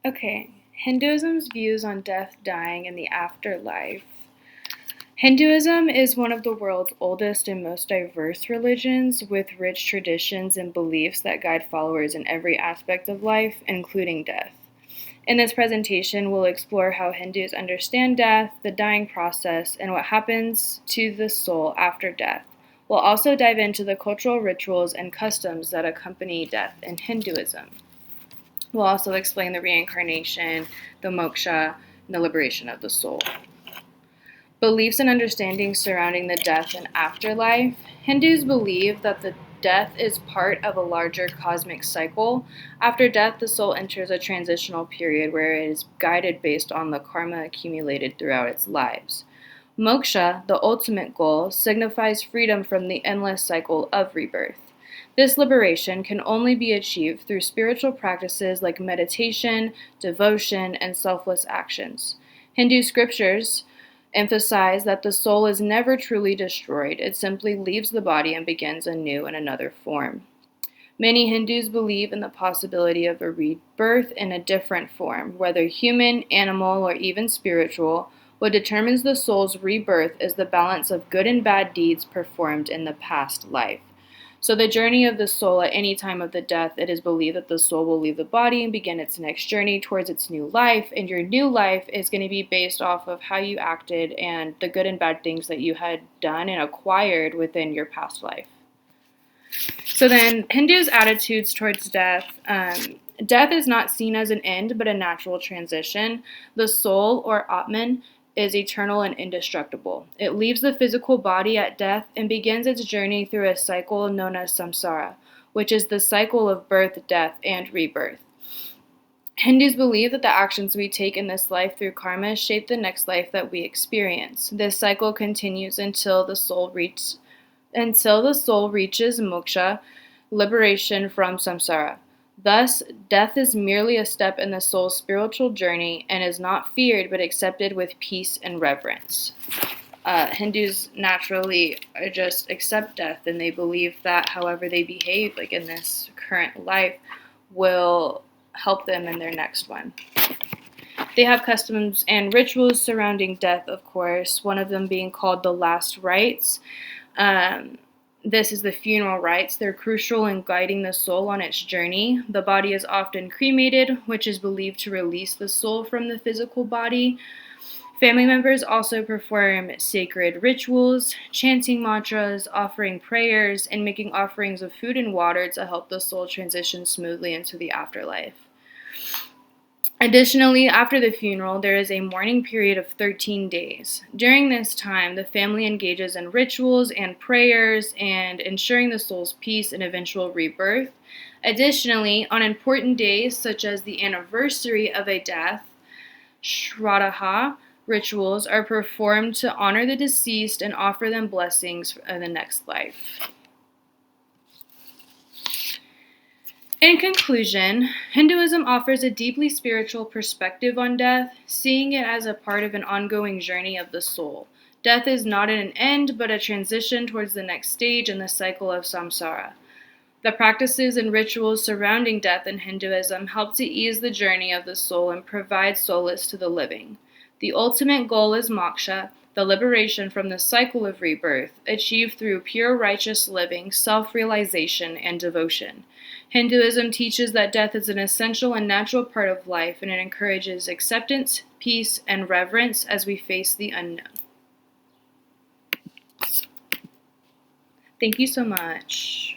Okay, Hinduism's views on death, dying, and the afterlife. Hinduism is one of the world's oldest and most diverse religions, with rich traditions and beliefs that guide followers in every aspect of life, including death. In this presentation, we'll explore how Hindus understand death, the dying process, and what happens to the soul after death. We'll also dive into the cultural rituals and customs that accompany death in Hinduism. We'll also explain the reincarnation, the moksha, and the liberation of the soul. Beliefs and understandings surrounding the death and afterlife. Hindus believe that the death is part of a larger cosmic cycle. After death, the soul enters a transitional period where it is guided based on the karma accumulated throughout its lives. Moksha, the ultimate goal, signifies freedom from the endless cycle of rebirth. This liberation can only be achieved through spiritual practices like meditation, devotion, and selfless actions. Hindu scriptures emphasize that the soul is never truly destroyed, it simply leaves the body and begins anew in another form. Many Hindus believe in the possibility of a rebirth in a different form, whether human, animal, or even spiritual. What determines the soul's rebirth is the balance of good and bad deeds performed in the past life. So the journey of the soul at any time of the death, it is believed that the soul will leave the body and begin its next journey towards its new life, and your new life is going to be based off of how you acted and the good and bad things that you had done and acquired within your past life. So then, Hindus' attitudes towards death. Death is not seen as an end, but a natural transition. The soul, or Atman, is eternal and indestructible. It leaves the physical body at death and begins its journey through a cycle known as samsara, which is the cycle of birth, death, and rebirth. Hindus believe that the actions we take in this life through karma shape the next life that we experience. This cycle continues until the soul reaches moksha, liberation from samsara. Thus, death is merely a step in the soul's spiritual journey and is not feared but accepted with peace and reverence. Hindus naturally just accept death, and they believe that however they behave, like in this current life, will help them in their next one. They have customs and rituals surrounding death, of course, one of them being called the last rites. This is the funeral rites. They're crucial in guiding the soul on its journey. The body is often cremated, which is believed to release the soul from the physical body. Family members also perform sacred rituals, chanting mantras, offering prayers, and making offerings of food and water to help the soul transition smoothly into the afterlife. Additionally, after the funeral, there is a mourning period of 13 days. During this time, the family engages in rituals and prayers and ensuring the soul's peace and eventual rebirth. Additionally, on important days such as the anniversary of a death, Shraddha rituals are performed to honor the deceased and offer them blessings in the next life. In conclusion, Hinduism offers a deeply spiritual perspective on death, seeing it as a part of an ongoing journey of the soul. Death is not an end, but a transition towards the next stage in the cycle of samsara. The practices and rituals surrounding death in Hinduism help to ease the journey of the soul and provide solace to the living. The ultimate goal is moksha, the liberation from the cycle of rebirth, achieved through pure righteous living, self-realization, and devotion. Hinduism teaches that death is an essential and natural part of life, and it encourages acceptance, peace, and reverence as we face the unknown. Thank you so much.